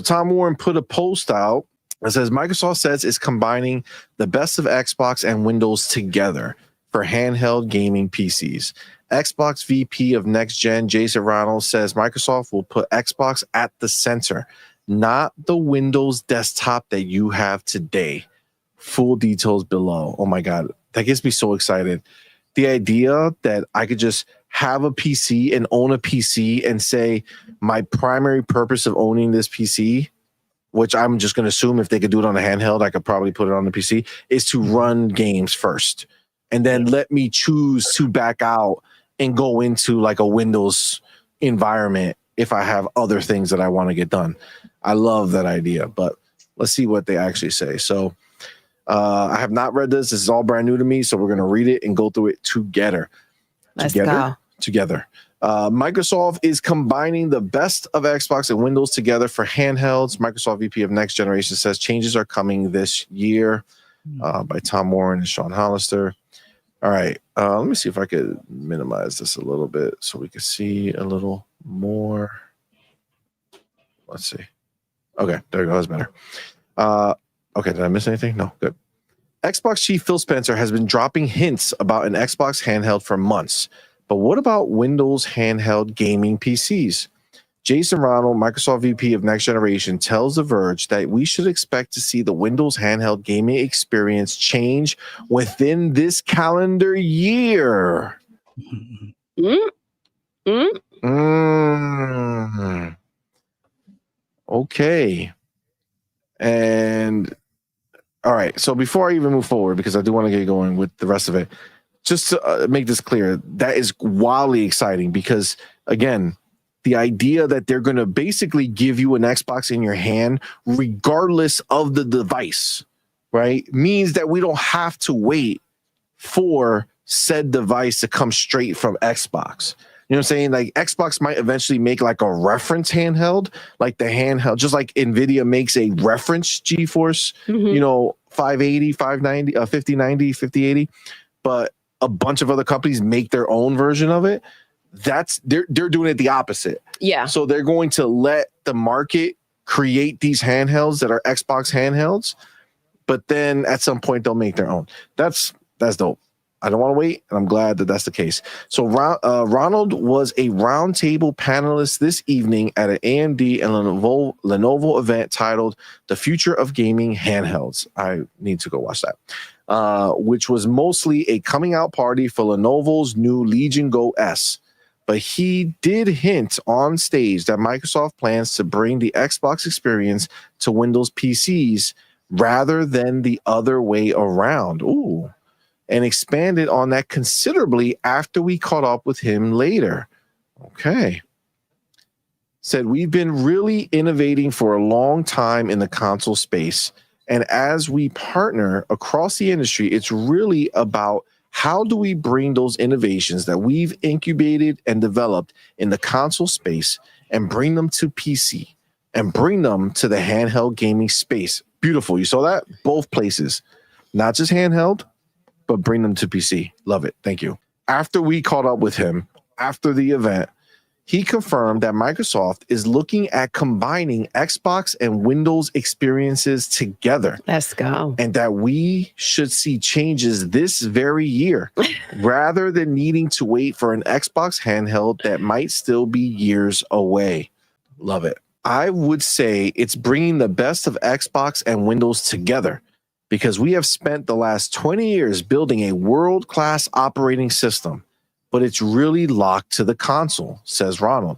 Tom Warren put a post out that says Microsoft says it's combining the best of Xbox and Windows together for handheld gaming PCs. Xbox VP of Next Gen, Jason Ronald, says Microsoft will put Xbox at the center, not the Windows desktop that you have today. Full details below. Oh my God, that gets me so excited. The idea that I could just have a PC and own a PC and say my primary purpose of owning this PC, which I'm just going to assume if they could do it on a handheld, I could probably put it on the PC, is to run games first. And then let me choose to back out and go into like a Windows environment if I have other things that I want to get done. I love that idea, but let's see what they actually say. So I have not read this. This is all brand new to me, so we're going to read it and go through it together. Let's go. Together. Microsoft is combining the best of Xbox and Windows together for handhelds. Microsoft VP of Next Generation says changes are coming this year by Tom Warren and Sean Hollister. All right. Let me see if I could minimize this a little bit so we can see a little more. Let's see. Okay. There you go. That's better. Okay. Did I miss anything? No. Good. Xbox chief Phil Spencer has been dropping hints about an Xbox handheld for months. But what about Windows handheld gaming PCs? Jason Ronald, Microsoft VP of Next Generation, tells The Verge that we should expect to see the Windows handheld gaming experience change within this calendar year. Okay. And all right. So before I even move forward, because I do want to get going with the rest of it, just to make this clear, that is wildly exciting because, again, the idea that they're going to basically give you an Xbox in your hand, regardless of the device, right, means that we don't have to wait for said device to come straight from Xbox. You know what I'm saying? Like Xbox might eventually make like a reference handheld, like the handheld, just like NVIDIA makes a reference GeForce, 580, 590, 5090, 5080. But a bunch of other companies make their own version of it. They're doing it the opposite. Yeah. So they're going to let the market create these handhelds that are Xbox handhelds, but then at some point they'll make their own. That's dope. I don't want to wait, and I'm glad that that's the case. So Ronald was a roundtable panelist this evening at an AMD and Lenovo event titled "The Future of Gaming Handhelds." I need to go watch that. Which was mostly a coming out party for Lenovo's new Legion Go S. But he did hint on stage that Microsoft plans to bring the Xbox experience to Windows PCs rather than the other way around. Ooh. And expanded on that considerably after we caught up with him later. Okay. Said, we've been really innovating for a long time in the console space. And as we partner across the industry, it's really about how do we bring those innovations that we've incubated and developed in the console space and bring them to PC and bring them to the handheld gaming space. Beautiful. You saw that? Both places. Not just handheld, but bring them to PC. Love it. Thank you. After we caught up with him, after the event, he confirmed that Microsoft is looking at combining Xbox and Windows experiences together. Let's go. And that we should see changes this very year rather than needing to wait for an Xbox handheld that might still be years away. Love it. I would say it's bringing the best of Xbox and Windows together because we have spent the last 20 years building a world-class operating system, but it's really locked to the console, says Ronald.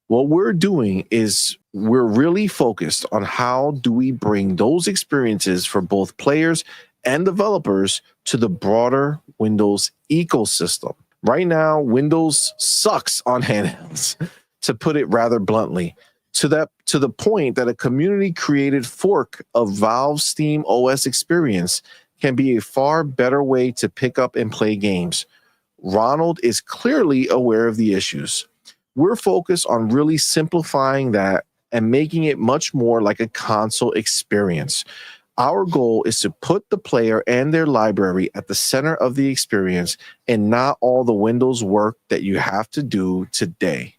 What we're doing is we're really focused on how do we bring those experiences for both players and developers to the broader Windows ecosystem. Right now, Windows sucks on handhelds, to put it rather bluntly, to the point that a community-created fork of Valve's Steam OS experience can be a far better way to pick up and play games. Ronald is clearly aware of the issues. We're focused on really simplifying that and making it much more like a console experience. Our goal is to put the player and their library at the center of the experience and not all the Windows work that you have to do today.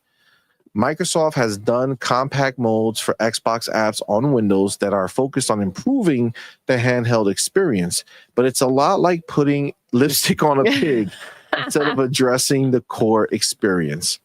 Microsoft has done compact molds for Xbox apps on Windows that are focused on improving the handheld experience, but it's a lot like putting lipstick on a pig instead of addressing the core experience.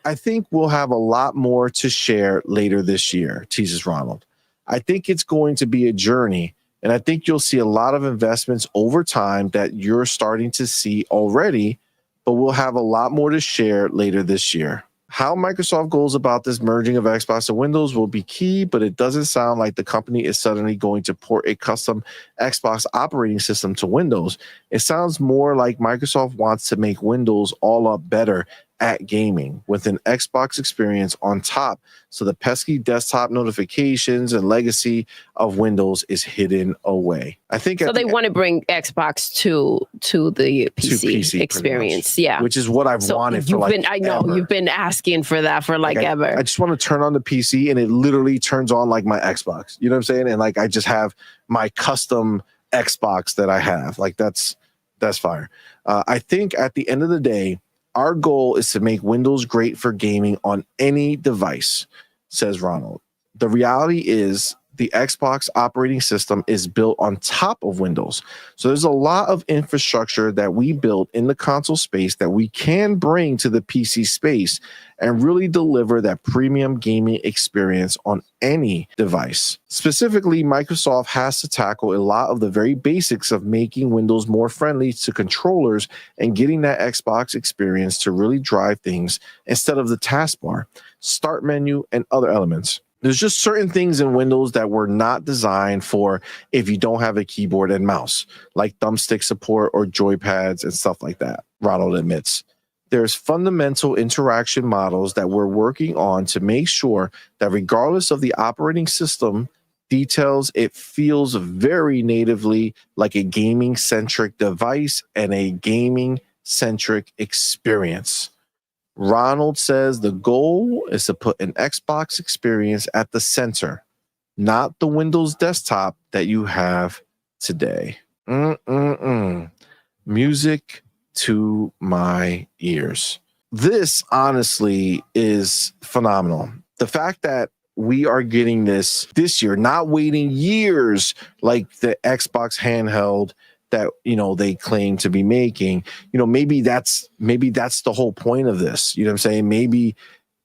I think we'll have a lot more to share later this year, teases Ronald. I think it's going to be a journey, and I think you'll see a lot of investments over time that you're starting to see already, but we'll have a lot more to share later this year. How Microsoft goes about this merging of Xbox and Windows will be key, but it doesn't sound like the company is suddenly going to port a custom Xbox operating system to Windows. It sounds more like Microsoft wants to make Windows all up better at gaming with an Xbox experience on top, so the pesky desktop notifications and legacy of Windows is hidden away. I think so. They want to bring Xbox to the PC experience, yeah, which is what I've wanted for like I know ever. You've been asking for that for like ever. I just want to turn on the PC and it literally turns on like my Xbox. You know what I'm saying? And like I just have my custom Xbox that I have. Like that's fire. I think at the end of the day, our goal is to make Windows great for gaming on any device, says Ronald. The reality is the Xbox operating system is built on top of Windows. So there's a lot of infrastructure that we built in the console space that we can bring to the PC space and really deliver that premium gaming experience on any device. Specifically, Microsoft has to tackle a lot of the very basics of making Windows more friendly to controllers and getting that Xbox experience to really drive things instead of the taskbar, start menu, and other elements. There's just certain things in Windows that were not designed for if you don't have a keyboard and mouse, like thumbstick support or joypads and stuff like that, Ronald admits. There's fundamental interaction models that we're working on to make sure that regardless of the operating system details, it feels very natively like a gaming-centric device and a gaming-centric experience. Ronald says the goal is to put an Xbox experience at the center, not the Windows desktop that you have today. Music to my ears. This honestly is phenomenal. The fact that we are getting this year, not waiting years like the Xbox handheld that, you know, they claim to be making, you know, maybe that's the whole point of this. You know what I'm saying? Maybe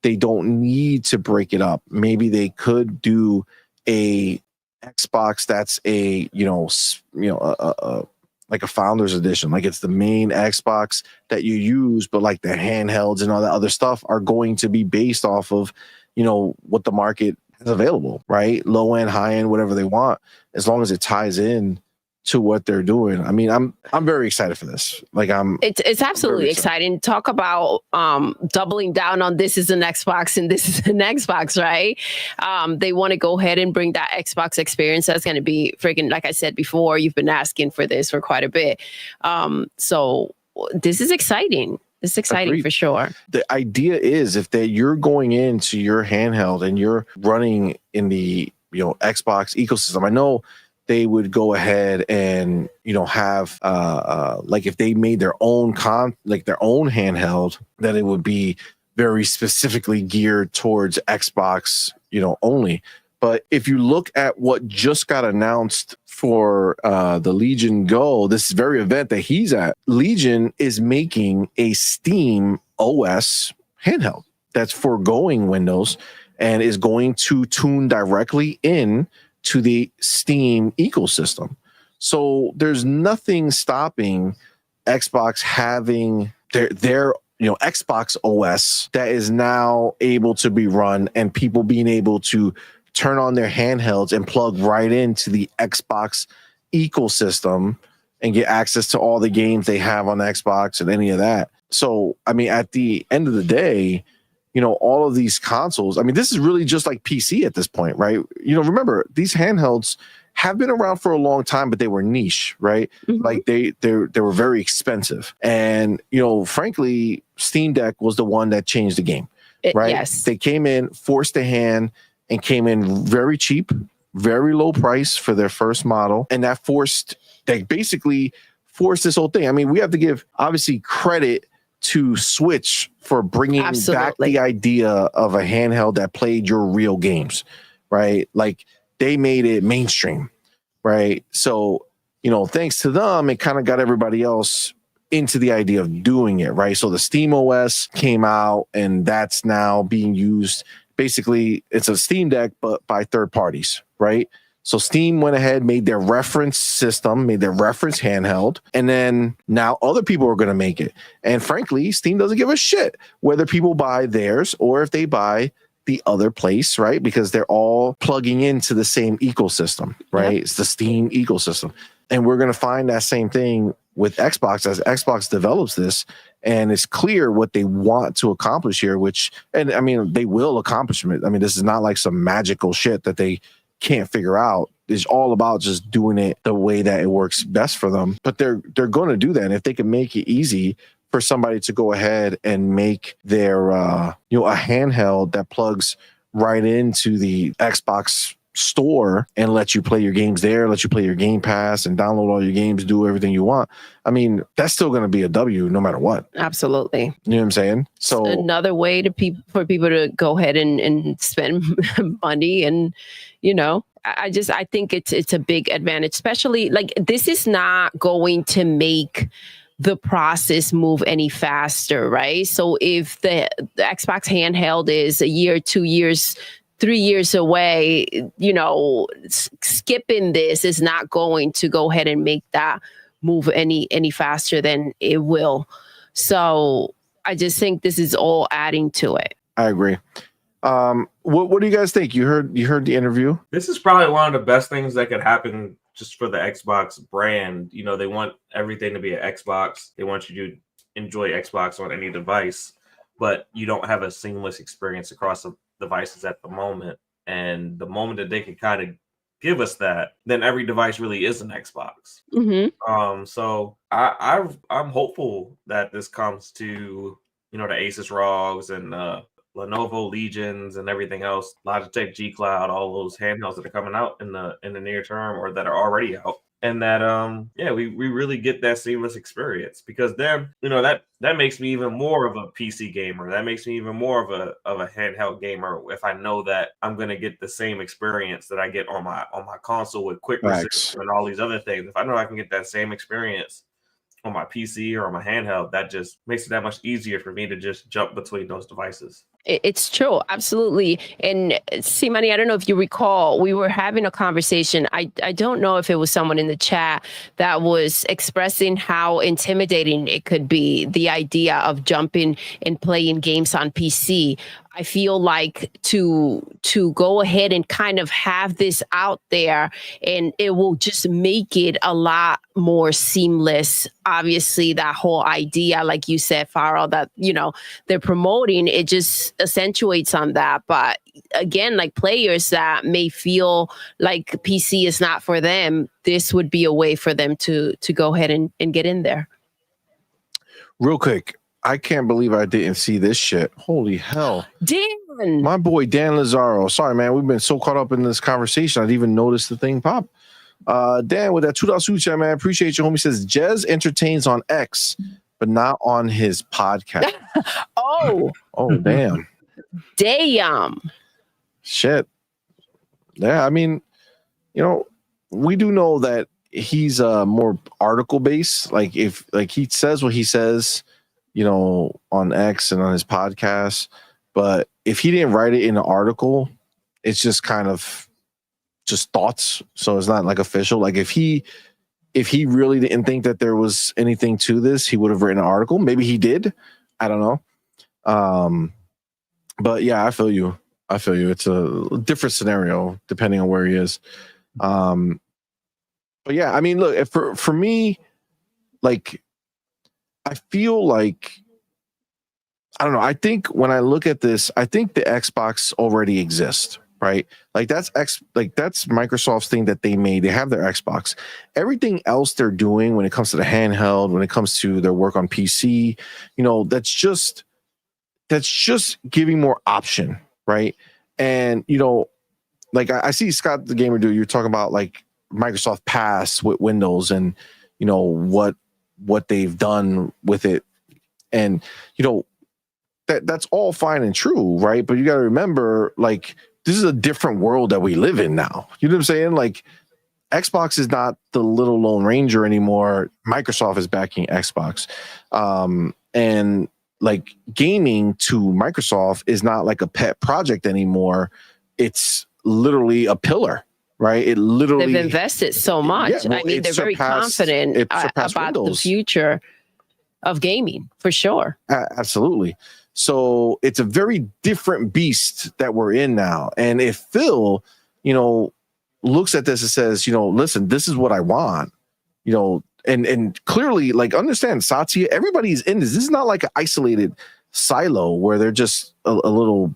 they don't need to break it up. Maybe they could do a Xbox that's like a founder's edition, like it's the main Xbox that you use, but like the handhelds and all that other stuff are going to be based off of, you know, what the market has available, right? Low end, high end, whatever they want, as long as it ties in to what they're doing. I mean, I'm very excited for this. Like it's absolutely exciting. Talk about doubling down on this is an Xbox and this is an Xbox, right? They want to go ahead and bring that Xbox experience. That's going to be freaking, like I said before, you've been asking for this for quite a bit. So this is exciting. It's exciting. Agreed. For sure. The idea is if you're going into your handheld and you're running in the, you know, Xbox ecosystem, I know they would go ahead and, you know, have like if they made their own their own handheld, that it would be very specifically geared towards Xbox, you know, only. But if you look at what just got announced for the Legion Go, this very event that he's at, Legion is making a Steam OS handheld that's foregoing Windows and is going to tune directly in to the Steam ecosystem. So there's nothing stopping Xbox having their you know, Xbox OS that is now able to be run and people being able to turn on their handhelds and plug right into the Xbox ecosystem and get access to all the games they have on Xbox and any of that. So, I mean, at the end of the day, you know, all of these consoles, I mean, this is really just like PC at this point, right? You know, remember, these handhelds have been around for a long time, but they were niche, right? Mm-hmm. Like they were very expensive. And, you know, frankly, Steam Deck was the one that changed the game, right? Yes. They came in, forced a hand, and came in very cheap, very low price for their first model. And they basically forced this whole thing. I mean, we have to give, obviously, credit to Switch for bringing back Absolutely. the idea of a handheld that played your real games, right? Like they made it mainstream, right? So, thanks to them, it kind of got everybody else into the idea of doing it, right? So the Steam OS came out, and that's now being used. Basically, it's a Steam Deck, but by third parties, right? So Steam went ahead, made their reference system, made their reference handheld, and then now other people are going to make it. And frankly, Steam doesn't give a shit whether people buy theirs or if they buy the other place, right? Because they're all plugging into the same ecosystem, right? Yep. It's the Steam ecosystem. And we're going to find that same thing with Xbox as Xbox develops this. And it's clear what they want to accomplish here, they will accomplish it. I mean, this is not like some magical shit that they can't figure out. It's all about just doing it the way that it works best for them. But they're going to do that. And if they can make it easy for somebody to go ahead and make their a handheld that plugs right into the Xbox store and let you play your games there, let you play your Game Pass and download all your games, do everything you want. I mean, that's still going to be a W no matter what. Absolutely. You know what I'm saying? So another way for people to go ahead and spend money, and I think it's a big advantage, especially like this is not going to make the process move any faster, right? So if the Xbox handheld is a year, 2 years, 3 years away, skipping this is not going to go ahead and make that move any faster than it will. So I just think this is all adding to it. I agree. What do you guys think? You heard the interview? This is probably one of the best things that could happen just for the Xbox brand. They want everything to be an Xbox. They want you to enjoy Xbox on any device, but you don't have a seamless experience across the devices at the moment. And the moment that they can kind of give us that, then every device really is an Xbox. Mm-hmm. So I'm hopeful that this comes to the Asus ROGs and Lenovo Legions and everything else, Logitech G Cloud, all those handhelds that are coming out in the near term or that are already out. And that we really get that seamless experience, because then that makes me even more of a PC gamer. That makes me even more of a handheld gamer if I know that I'm gonna get the same experience that I get on my console with quick resist and all these other things. If I know I can get that same experience on my PC or on my handheld, that just makes it that much easier for me to just jump between those devices. It's true. Absolutely. And CMoney, I don't know if you recall, we were having a conversation. I don't know if it was someone in the chat that was expressing how intimidating it could be, the idea of jumping and playing games on PC. I feel like to go ahead and kind of have this out there, and it will just make it a lot more seamless. Obviously, that whole idea, like you said, Farrell, that they're promoting, it just accentuates on that. But again, like players that may feel like PC is not for them, this would be a way for them to go ahead and get in there. Real quick, I can't believe I didn't see this shit. Holy hell. Dan! My boy, Dan Lazaro. Sorry, man. We've been so caught up in this conversation, I didn't even notice the thing pop. Dan, with that $2 super chat, man. Appreciate you, homie. Says, Jez entertains on X, but not on his podcast. Oh, damn. Damn. Shit. Yeah, I mean, we do know that he's more article based. Like if he says what he says, on X and on his podcast, but if he didn't write it in an article, it's just kind of just thoughts. So it's not like official. Like if he really didn't think that there was anything to this, he would have written an article. Maybe he did. I don't know. But yeah, I feel you. It's a different scenario depending on where he is. But yeah, I mean, look, for me, like, I feel like, I don't know. I think when I look at this, I think the Xbox already exists, right? Like that's Microsoft's thing that they made. They have their Xbox. Everything else they're doing when it comes to the handheld, when it comes to their work on PC, that's just giving more option, right? And like I see Scott the Gamer Dude, you're talking about like Microsoft Pass with Windows and what they've done with it And that's all fine and true, right? But you got to remember, like, this is a different world that we live in now. You know what I'm saying? Like, Xbox is not the little Lone Ranger anymore. Microsoft is backing Xbox. And like, gaming to Microsoft is not like a pet project anymore. It's literally a pillar, right? It literally, they've invested so much. Yeah, well, I mean, they're very confident about Windows. The future of gaming, for sure. Absolutely. So it's a very different beast that we're in now. And if Phil, looks at this and says, listen, this is what I want, and clearly, like, understand, Satya, everybody's in this. This is not like an isolated silo where they're just a little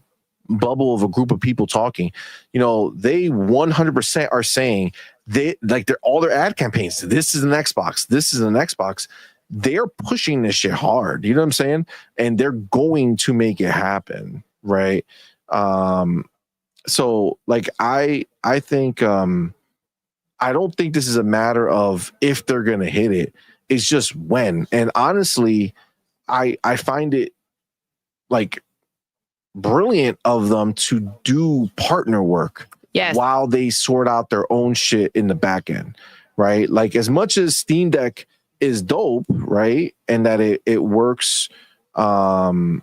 bubble of a group of people talking. They 100% are saying they're all their ad campaigns. This is an Xbox. This is an Xbox. They're pushing this shit hard. You know what I'm saying? And they're going to make it happen, right? So, like, I think I don't think this is a matter of if they're gonna hit it. It's just when. And honestly, I find it like brilliant of them to do partner work while they sort out their own shit in the back end, right? Like, as much as Steam Deck is dope, right? And that it works, that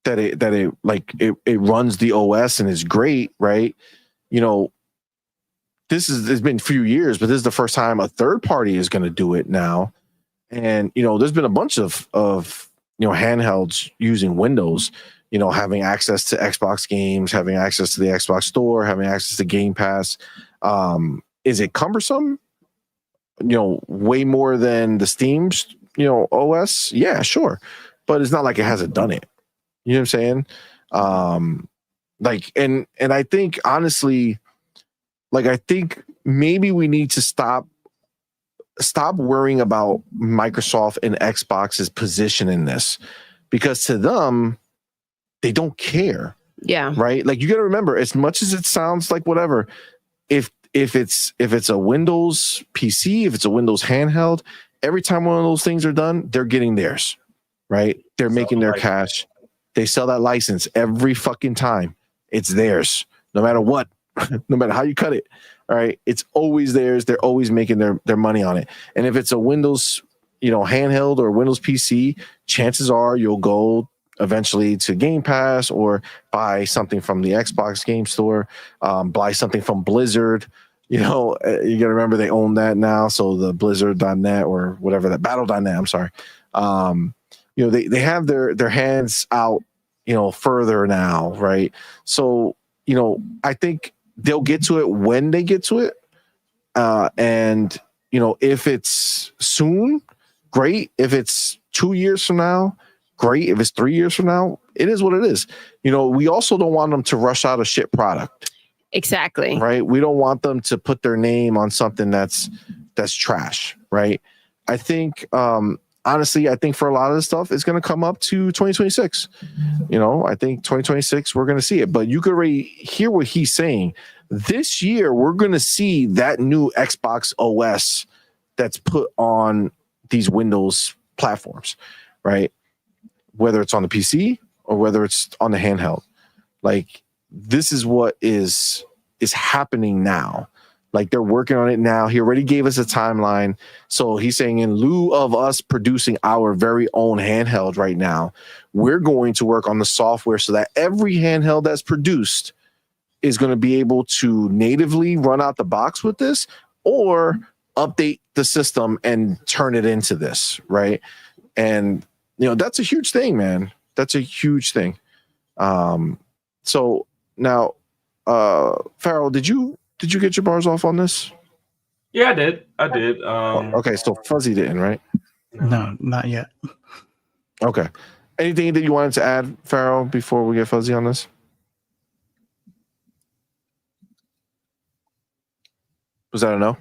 it runs the OS and is great, right? It's been a few years, but this is the first time a third party is going to do it now. And there's been a bunch of handhelds using Windows, having access to Xbox games, having access to the Xbox Store, having access to Game Pass. Is it cumbersome? Way more than the Steam's, OS? Yeah, sure. But it's not like it hasn't done it. You know what I'm saying? And I think, honestly, like, I think maybe we need to stop worrying about Microsoft and Xbox's position in this, because to them, they don't care. Yeah. Right? Like, you got to remember, as much as it sounds like whatever, if it's a Windows PC, if it's a Windows handheld, every time one of those things are done, they're getting theirs, right? They're making their cash. They sell that license every fucking time. It's theirs, no matter what, no matter how you cut it. All right, it's always theirs. They're always making their money on it. And if it's a Windows, handheld or Windows PC, chances are you'll go eventually to Game Pass or buy something from the Xbox Game Store, buy something from Blizzard. You got to remember they own that now. So the Blizzard.net or whatever, that Battle.net, I'm sorry. They have their hands out, further now, right? So, I think they'll get to it when they get to it. And, if it's soon, great. If it's 2 years from now, great. If it's 3 years from now, it is what it is. We also don't want them to rush out a shit product. Exactly. Right. We don't want them to put their name on something that's trash. Right. I think, honestly, for a lot of this stuff, it's going to come up to 2026. I think 2026, we're going to see it. But you could already hear what he's saying. This year, we're going to see that new Xbox OS that's put on these Windows platforms, right? Whether it's on the PC or whether it's on the handheld. Like, this is what is happening now. Like, they're working on it now. He already gave us a timeline. So he's saying, in lieu of us producing our very own handheld right now, we're going to work on the software so that every handheld that's produced is going to be able to natively run out the box with this or update the system and turn it into this, right? And, that's a huge thing, man. That's a huge thing. So now, Farrell, did you get your bars off on this? Yeah, I did. Okay, so Fuzzy didn't, right? No, not yet. Okay. Anything that you wanted to add, Farrell, before we get Fuzzy on this? Was that a no?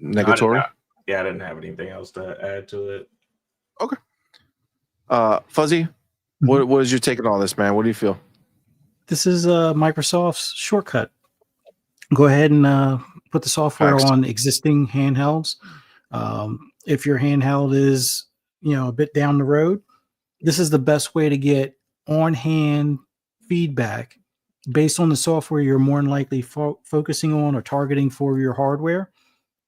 Negatory? I didn't have anything else to add to it. Okay. Fuzzy, what is your take on all this, man? What do you feel? This is Microsoft's shortcut. go ahead and put the software Facts. on existing handhelds. If your handheld is, a bit down the road, this is the best way to get on-hand feedback based on the software you're more than likely focusing on or targeting for your hardware.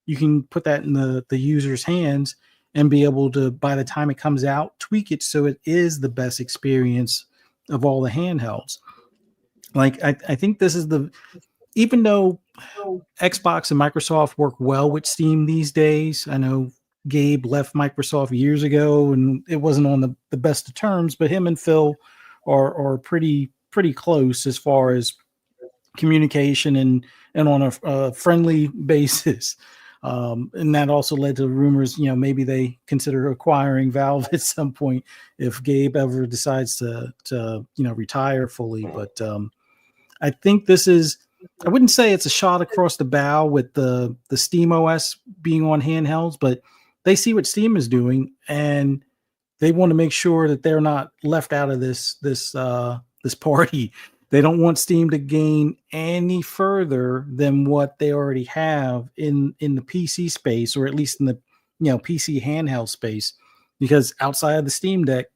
You can put that in the user's hands and be able to, by the time it comes out, tweak it so it is the best experience of all the handhelds. Like I think this is even though Xbox and Microsoft work well with Steam these days. I know Gabe left Microsoft years ago and it wasn't on the best of terms, but him and Phil are pretty close as far as communication and on a friendly basis. And that also led to rumors, maybe they consider acquiring Valve at some point if Gabe ever decides to retire fully. But I think this is, I wouldn't say it's a shot across the bow with the Steam OS being on handhelds, but they see what Steam is doing and they want to make sure that they're not left out of this party. They don't want Steam to gain any further than what they already have in the PC space, or at least in the PC handheld space, because outside of the Steam Deck,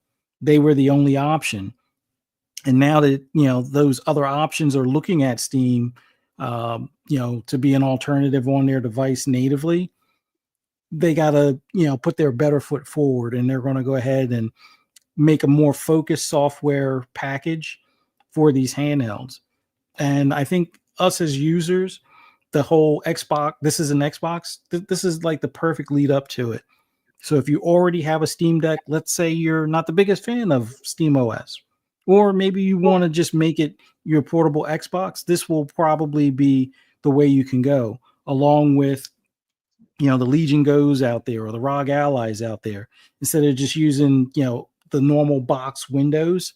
they were the only option. And now that those other options are looking at Steam, to be an alternative on their device natively, they got to put their better foot forward, and they're going to go ahead and make a more focused software package for these handhelds. And I think us as users, the whole Xbox, this is an Xbox, this is like the perfect lead up to it. So if you already have a Steam Deck, let's say you're not the biggest fan of Steam OS, or maybe you want to just make it your portable Xbox, this will probably be the way you can go, along with the Legion Goes out there or the ROG Allies out there. Instead of just using the normal box Windows,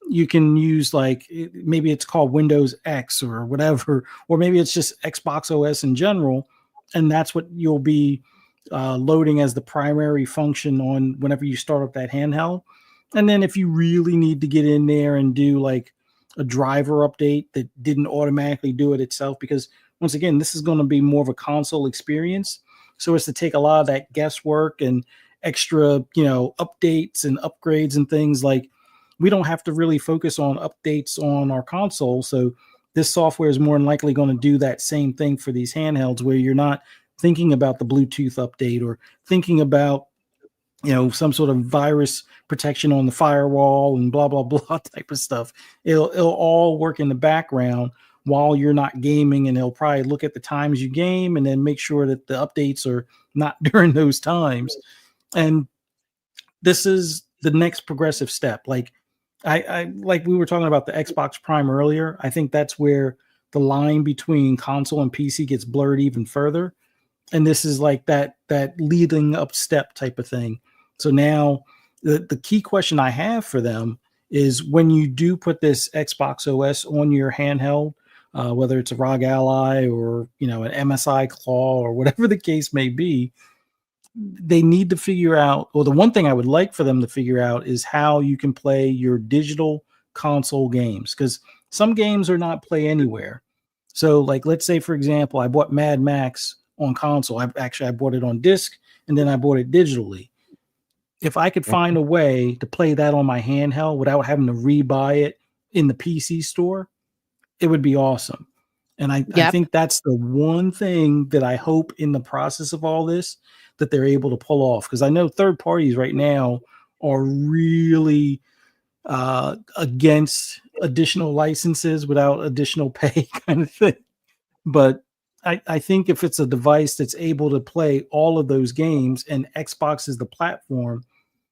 you can use maybe it's called Windows X or whatever, or maybe it's just Xbox OS in general, and that's what you'll be loading as the primary function on whenever you start up that handheld. And then if you really need to get in there and do like a driver update that didn't automatically do it itself, because once again, this is going to be more of a console experience. So it's to take a lot of that guesswork and extra, updates and upgrades and things. Like, we don't have to really focus on updates on our console. So this software is more than likely going to do that same thing for these handhelds, where you're not thinking about the Bluetooth update or thinking about some sort of virus protection on the firewall and blah blah blah type of stuff. It'll all work in the background while you're not gaming, and it'll probably look at the times you game and then make sure that the updates are not during those times. And this is the next progressive step. Like I like we were talking about the Xbox Prime earlier. I think that's where the line between console and PC gets blurred even further. And this is like that leading up step type of thing. So now the key question I have for them is, when you do put this Xbox OS on your handheld, whether it's a ROG Ally or an MSI Claw or whatever the case may be, they need to figure out, or the one thing I would like for them to figure out, is how you can play your digital console games, because some games are not play anywhere. So like, let's say for example, I bought Mad Max on console. I bought it on disc and then I bought it digitally. If I could find a way to play that on my handheld without having to rebuy it in the PC store, it would be awesome. And I think that's the one thing that I hope in the process of all this that they're able to pull off. Because I know third parties right now are really against additional licenses without additional pay kind of thing. But I think if it's a device that's able to play all of those games and Xbox is the platform,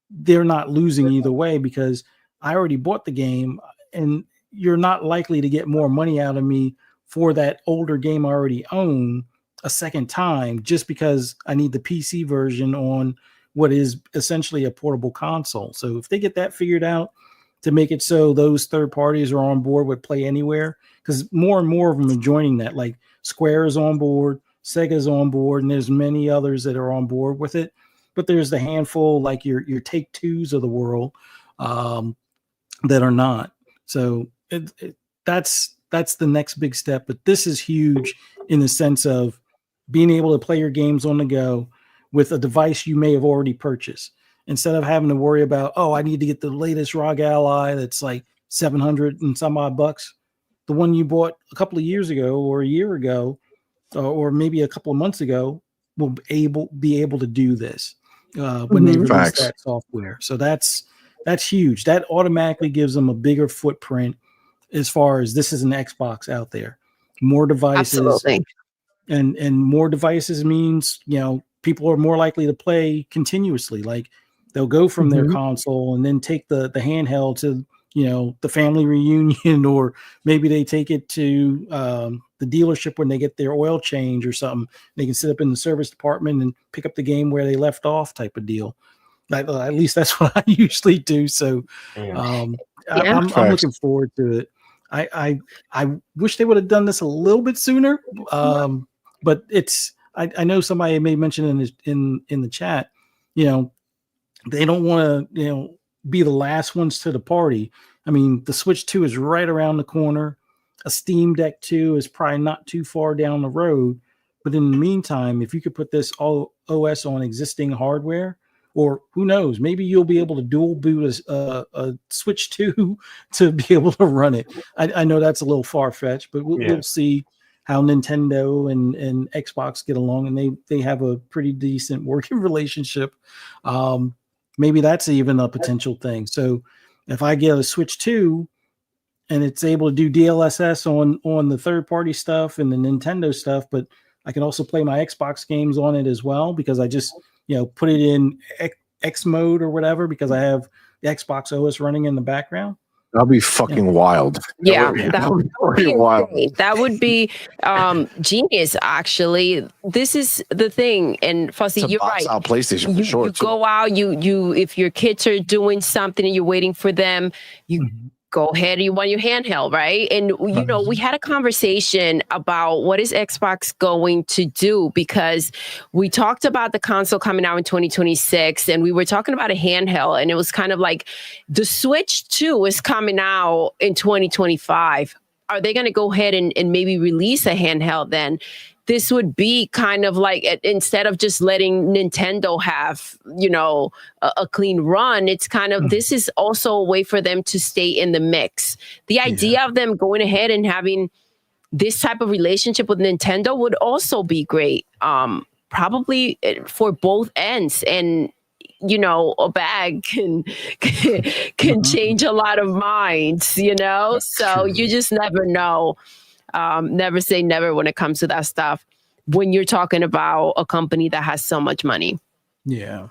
they're not losing either way, because I already bought the game and you're not likely to get more money out of me for that older game I already own a second time just because I need the PC version on what is essentially a portable console. So if they get that figured out to make it so those third parties are on board with Play Anywhere, because more and more of them are joining that. Like Square is on board, Sega's on board, and there's many others that are on board with it. But there's the handful, like your Take-Twos of the world, that are not. So that's that's the next big step. But this is huge in the sense of being able to play your games on the go with a device you may have already purchased, instead of having to worry about, oh, I need to get the latest ROG Ally that's like 700 and some odd bucks. The one you bought a couple of years ago or a year ago, or maybe a couple of months ago, will be able to do this when they release Facts. that software. So that's huge. That automatically gives them a bigger footprint as far as this is an Xbox out there. More devices. Absolutely. And more devices means, people are more likely to play continuously. Like they'll go from their console and then take the handheld to, the family reunion, or maybe they take it to the dealership when they get their oil change or something. They can sit up in the service department and pick up the game where they left off, type of deal. At least that's what I usually do. So I'm looking forward to it. I wish they would have done this a little bit sooner. But I know somebody may mention in the chat, they don't want to, be the last ones to the party. I mean, the Switch 2 is right around the corner. A Steam Deck 2 is probably not too far down the road. But in the meantime, if you could put this all OS on existing hardware, or who knows, maybe you'll be able to dual boot a Switch 2 to be able to run it. I know that's a little far-fetched, but we'll see how Nintendo and Xbox get along, and they have a pretty decent working relationship. Maybe that's even a potential thing. So if I get a Switch 2 and it's able to do DLSS on the third-party stuff and the Nintendo stuff, but I can also play my Xbox games on it as well, because I just put it in X mode or whatever, because I have the Xbox OS running in the background. That'll be fucking wild. Yeah, that would be wild. insane. That would be genius. Actually, this is the thing. And Fussy, you're right. Out PlayStation for sure. You go out. You if your kids are doing something and you're waiting for them, you go ahead and you want your handheld, right? And we had a conversation about what is Xbox going to do, because we talked about the console coming out in 2026, and we were talking about a handheld, and it was kind of like the Switch 2 is coming out in 2025. Are they going to go ahead and maybe release a handheld then? This would be kind of like, instead of just letting Nintendo have, a clean run, it's kind of, this is also a way for them to stay in the mix. The idea of them going ahead and having this type of relationship with Nintendo would also be great. Probably for both ends. And, a bag can change a lot of minds, so you just never know. Never say never when it comes to that stuff, when you're talking about a company that has so much money. Yeah.